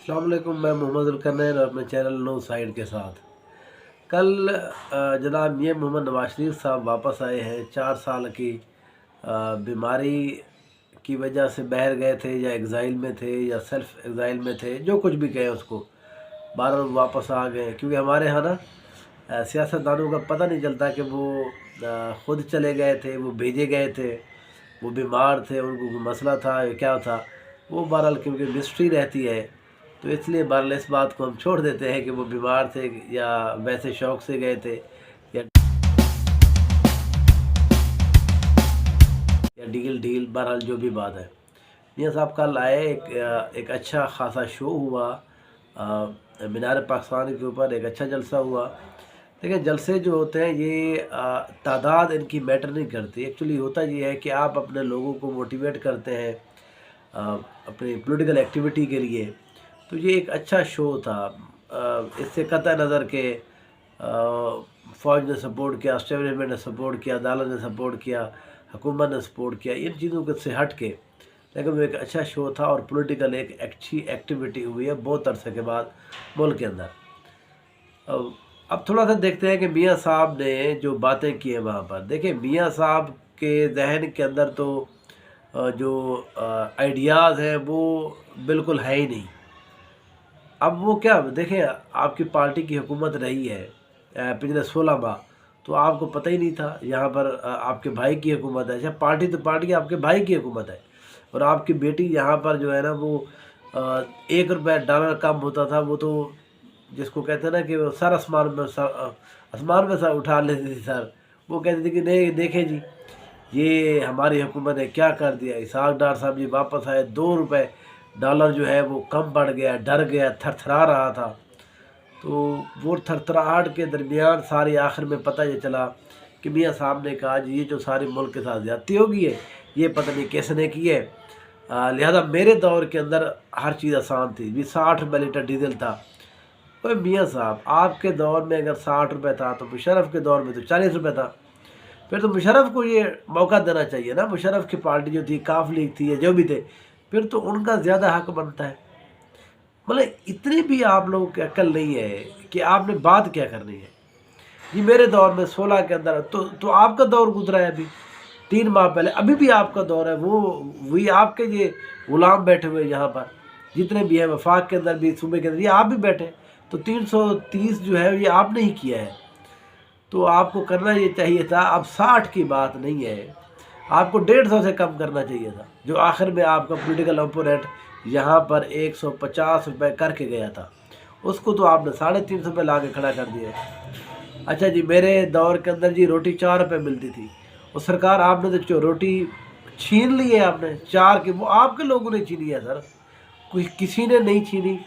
अस्सलाम वालेकुम। मैं मोहम्मद जुल्करनैन और अपने चैनल नो साइड के साथ कल जनाब मियां मोहम्मद नवाज शरीफ साहब वापस आए हैं। 4 साल की बीमारी की वजह से बाहर गए थे, या एग्ज़ाइल में थे, या सेल्फ एग्ज़ाइल में थे, जो कुछ भी कहें उसको। बार वापस आ गए क्योंकि हमारे यहाँ ना सियासतदानों का पता नहीं चलता कि वो ख़ुद चले गए थे, वो भेजे गए थे, वो बीमार थे, उनको कोई मसला था या क्या था। वो बहरहाल क्योंकि मिस्ट्री रहती है, तो इसलिए बहरहाल इस बात को हम छोड़ देते हैं कि वो बीमार थे या वैसे शौक़ से गए थे या डील बहरहाल जो भी बात है। मियाँ साहब कल आए, एक अच्छा ख़ासा शो हुआ मीनार पाकिस्तान के ऊपर, एक अच्छा जलसा हुआ। लेकिन जलसे जो होते हैं ये तादाद इनकी मैटर नहीं करती। एक्चुअली होता ये है कि आप अपने लोगों को मोटिवेट करते हैं अपनी पॉलिटिकल एक्टिविटी के लिए। तो ये एक अच्छा शो था। इससे कतई नज़र के फ़ौज ने सपोर्ट किया, एस्टेब्लिशमेंट ने सपोर्ट किया, अदालत ने सपोर्ट किया, हुकूमत ने सपोर्ट किया, इन चीज़ों से हट के, लेकिन वो एक अच्छा शो था और पॉलिटिकल एक अच्छी एक्टिविटी हुई है बहुत अरसे के बाद मुल्क के अंदर। अब थोड़ा सा देखते हैं कि मियाँ साहब ने जो बातें की हैं वहाँ पर। देखिए, मियाँ साहब के जहन के अंदर तो जो आइडियाज़ हैं वो बिल्कुल है ही नहीं। अब वो क्या, देखें, आपकी पार्टी की हुकूमत रही है पिछले 16 माह, तो आपको पता ही नहीं था। यहाँ पर आपके भाई की हुकूमत है। अच्छा, पार्टी तो पार्टी आपके भाई की हुकूमत है, और आपकी बेटी यहाँ पर जो है ना वो $1 कम होता था, वो तो जिसको कहते हैं ना कि वो सर आसमान में सर उठा लेती थी सर। वो कहती थी कि नहीं देखें जी, ये हमारी हुकूमत ने क्या कर दिया। इसहाक डार साहब जी वापस आए, $2 जो है वो कम बढ़ गया, डर गया, थरथरा रहा था। तो वो थरथराहट के दरमियान सारी आखिर में पता ये चला कि मियाँ साहब ने कहा जी ये जो सारी मुल्क के साथ ज़्यादती होगी है, ये पता नहीं किसने की है। लिहाजा मेरे दौर के अंदर हर चीज़ आसान थी। भी 60 रुपये लीटर डीजल था। तो मियाँ साहब, आपके दौर में अगर 60 रुपये था तो मुशर्रफ के दौर में तो 40 रुपये था। फिर तो मुशर्रफ को ये मौका देना चाहिए ना। मुशर्रफ की पार्टी जो थी, काफ लीग थी या जो भी थे, फिर तो उनका ज़्यादा हक बनता है। मतलब इतनी भी आप लोगों की अक्ल नहीं है कि आपने बात क्या करनी है। ये मेरे दौर में 16 के अंदर तो आपका दौर गुजरा है अभी 3 माह पहले, अभी भी आपका दौर है। वही आपके ये गुलाम बैठे हुए यहाँ पर जितने भी हैं, वफाक के अंदर भी, सूबे के अंदर, ये आप भी बैठे। तो 330 जो है ये आपने ही किया है। तो आपको करना ये चाहिए था। अब 60 की बात नहीं है, आपको 150 से कम करना चाहिए था। जो आखिर में आपका पॉलिटिकल ओपोनेंट यहाँ पर 150 रुपये करके गया था, उसको तो आपने 350 रुपये ला के खड़ा कर दिया। अच्छा जी, मेरे दौर के अंदर जी रोटी 4 रुपये मिलती थी, और सरकार आपने तो रोटी छीन ली है। आपने 4 की, वो आपके लोगों ने छीनी है सर, कोई किसी ने नहीं छीनी।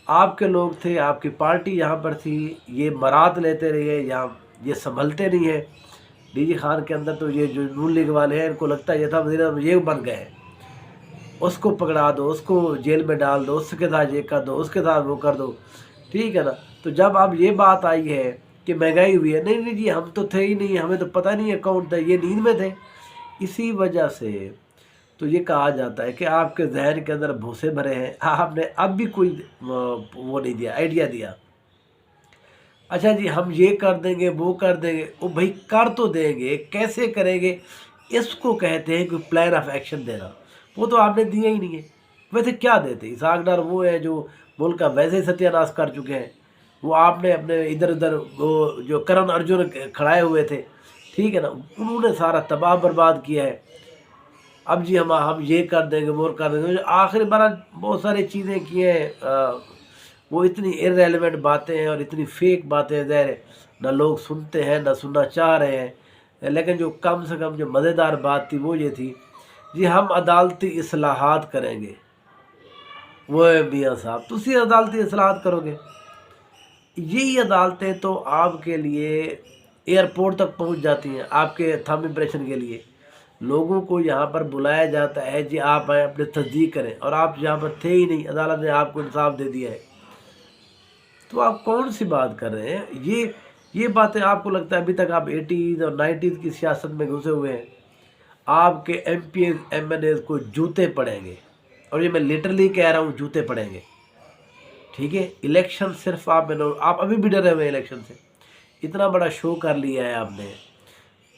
आपके लोग थे, आपकी पार्टी यहाँ पर थी, ये मरात लेते रहे, यहाँ ये संभलते नहीं है। डीजी खान के अंदर तो ये जो नून लीग वाले हैं, इनको लगता है ये था वज़ीर ये बन गए, उसको पकड़ा दो, उसको जेल में डाल दो, उसके साथ ये कर दो, उसके साथ वो कर दो, ठीक है ना। तो जब अब ये बात आई है कि महंगाई हुई है, नहीं जी हम तो थे ही नहीं, हमें तो पता नहीं है कौन था, ये नींद में थे। इसी वजह से तो ये कहा जाता है कि आपके जहन के अंदर भूसे भरे हैं, आपने अब भी कोई वो नहीं दिया, आइडिया दिया। अच्छा जी, हम ये कर देंगे, वो कर देंगे। वो भाई कर तो देंगे, कैसे करेंगे, इसको कहते हैं कि प्लान ऑफ एक्शन देना। वो तो आपने दिया ही नहीं है। वैसे क्या देते, इसहाक डार वो है जो मुल्क का वैसे ही सत्यानाश कर चुके हैं। वो आपने अपने इधर उधर वो जो करण अर्जुन खड़ाए हुए थे, ठीक है ना, उन्होंने सारा तबाह बर्बाद किया है। अब जी हम ये कर देंगे, वो कर देंगे। आखिर बार बहुत सारी चीज़ें की हैं, वो इतनी इररेलेवेंट बातें हैं और इतनी फेक बातें हैं, ज़ाहिर है ना लोग सुनते हैं ना सुनना चाह रहे हैं। लेकिन जो कम से कम जो मज़ेदार बात थी वो ये थी जी, हम अदालती इस्लाहात करेंगे। वो है मियाँ साहब, तुसी अदालती इस्लाहात करोगे। यही अदालतें तो आपके लिए एयरपोर्ट तक पहुंच जाती हैं, आपके थंब इम्प्रेशन के लिए। लोगों को यहाँ पर बुलाया जाता है जी आप आए, अपने तस्दीक करें, और आप यहाँ पर थे ही नहीं, अदालत ने आपको इंसाफ दे दिया है। तो आप कौन सी बात कर रहे हैं। ये बातें आपको लगता है अभी तक आप 80s और 90s की सियासत में घुसे हुए हैं। आपके MPs MNAs को जूते पड़ेंगे, और ये मैं लिटरली कह रहा हूँ, जूते पड़ेंगे। ठीक है। इलेक्शन सिर्फ आप अभी भी डरे हुए इलेक्शन से, इतना बड़ा शो कर लिया है आपने,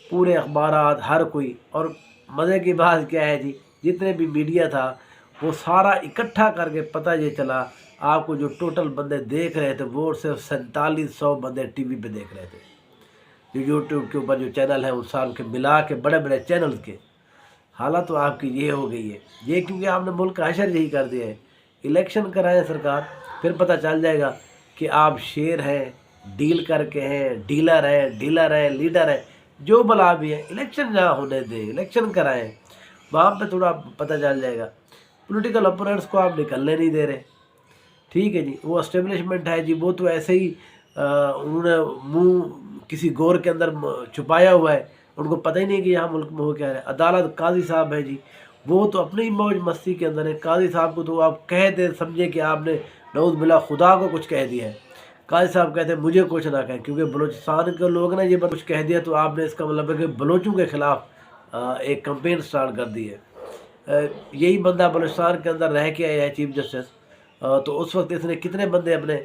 पूरे अखबारात हर कोई। और मज़े की बात क्या है जी, जितने भी मीडिया था वो सारा इकट्ठा करके पता ये चला आपको जो टोटल बंदे देख रहे थे वो सिर्फ 4700 बंदे टीवी पे देख रहे थे। जो यूट्यूब के ऊपर जो चैनल है उस साल के मिला के बड़े बड़े चैनल के हालत तो आपकी ये हो गई है। ये क्योंकि आपने मुल्क का हशर यही कर दिया है। इलेक्शन कराएं सरकार, फिर पता चल जाएगा कि आप शेर हैं, डील करके हैं, डीलर हैं, लीडर हैं, जो भला भी है। इलेक्शन जहाँ होने दें, इलेक्शन कराएं, वहाँ पे थोड़ा पता चल जाएगा। पॉलिटिकल अपोनेंट्स को आप निकलने नहीं दे रहे, ठीक है जी। वो एस्टेब्लिशमेंट है जी, वो तो ऐसे ही उन्होंने मुंह किसी गोर के अंदर छुपाया हुआ है, उनको पता ही नहीं कि यहाँ मुल्क में हो क्या है। अदालत काजी साहब है जी, वो तो अपनी मौज मस्ती के अंदर है। काजी साहब को तो आप कह दे समझे कि आपने नऊज़ बिल्लाह खुदा को कुछ कह दिया है। काजी साहब कहते हैं मुझे कुछ ना कहें, क्योंकि बलूचिस्तान के लोग ने ये कुछ कह दिया तो आपने इसका मतलब है कि बलोचों के ख़िलाफ़ एक कंपेन स्टार्ट कर दी है। यही बंदा बलूचिस्तान के अंदर रह के आया है चीफ जस्टिस, तो उस वक्त इसने कितने बंदे अपने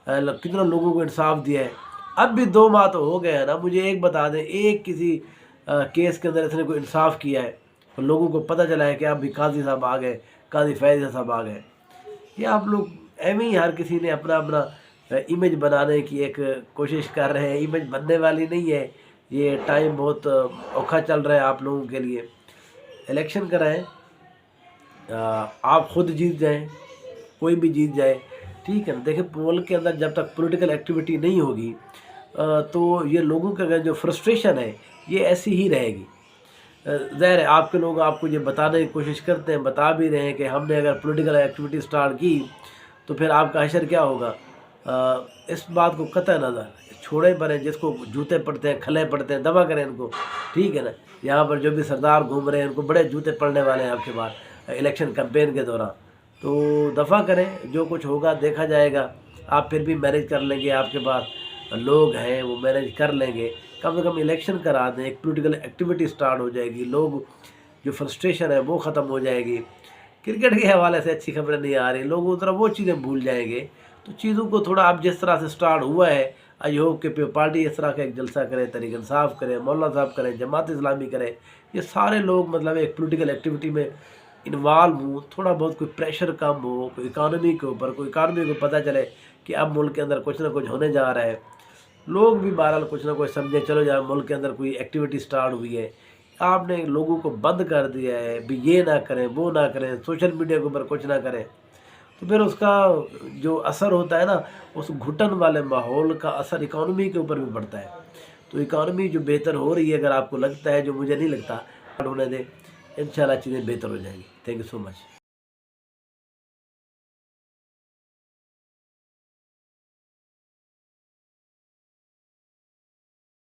कितने लोगों को इंसाफ दिया है। अब भी 2 माह तो हो गए हैं ना, मुझे एक बता दें, एक किसी केस के अंदर इसने कोई इंसाफ किया है तो लोगों को पता चला है कि अब भी काजी साहब आ गए, काजी फैज़ साहब आ गए। ये आप लोग एवं ही हर किसी ने अपना अपना इमेज बनाने की एक कोशिश कर रहे हैं। इमेज बनने वाली नहीं है, ये टाइम बहुत औखा चल रहा है आप लोगों के लिए। इलेक्शन कराएं, आप खुद जीत जाएं, कोई भी जीत जाए, ठीक है ना। देखिए मुल्क के अंदर जब तक पॉलिटिकल एक्टिविटी नहीं होगी तो ये लोगों का जो फ्रस्ट्रेशन है ये ऐसी ही रहेगी। ज़ाहिर है आपके लोग आपको ये बताने की कोशिश करते हैं, बता भी रहे हैं कि हमने अगर पॉलिटिकल एक्टिविटी स्टार्ट की तो फिर आपका हशर क्या होगा। इस बात को कतई नज़र छोड़े पड़े, जिसको जूते पड़ते हैं, खले पड़ते हैं, दबा करें इनको, ठीक है ना। यहाँ पर जो भी सरदार घूम रहे हैं उनको बड़े जूते पड़ने वाले हैं आपके बाद इलेक्शन कैंपेन के दौरान, तो दफ़ा करें, जो कुछ होगा देखा जाएगा। आप फिर भी मैनेज कर लेंगे, आपके पास लोग हैं वो मैनेज कर लेंगे। कम से कम इलेक्शन करा दें, एक पॉलिटिकल एक्टिविटी स्टार्ट हो जाएगी, लोग जो फ्रस्ट्रेशन है वो ख़त्म हो जाएगी। क्रिकेट के हवाले से अच्छी खबरें नहीं आ रही, लोग उस तरह वो चीज़ें भूल जाएंगे। तो चीज़ों को थोड़ा आप जिस तरह से स्टार्ट हुआ है, आई होप कि पार्टी इस तरह का एक जलसा करे, तहरीक इंसाफ करे, मौलाना साहब करें, जमात इस्लामी करे, ये सारे लोग मतलब एक पॉलिटिकल एक्टिविटी में इन्वॉल्व हो, थोड़ा बहुत कोई प्रेशर कम हो, कोई इकानमी के ऊपर, कोई इकानमी को पता चले कि अब मुल्क के अंदर कुछ ना कुछ होने जा रहा है। लोग भी बहरहाल कुछ ना कुछ समझे, चलो यार मुल्क के अंदर कोई एक्टिविटी स्टार्ट हुई है। आपने लोगों को बंद कर दिया है भी ये ना करें, वो ना करें, सोशल मीडिया के ऊपर कुछ ना करें, तो फिर उसका जो असर होता है ना, उस घुटन वाले माहौल का असर इकानमी के ऊपर भी पड़ता है। तो इकानमी जो बेहतर हो रही है, अगर आपको लगता है, जो मुझे नहीं लगता, होने दें, इंशाल्लाह चीज़ें बेहतर हो जाएंगी। Thank you so much.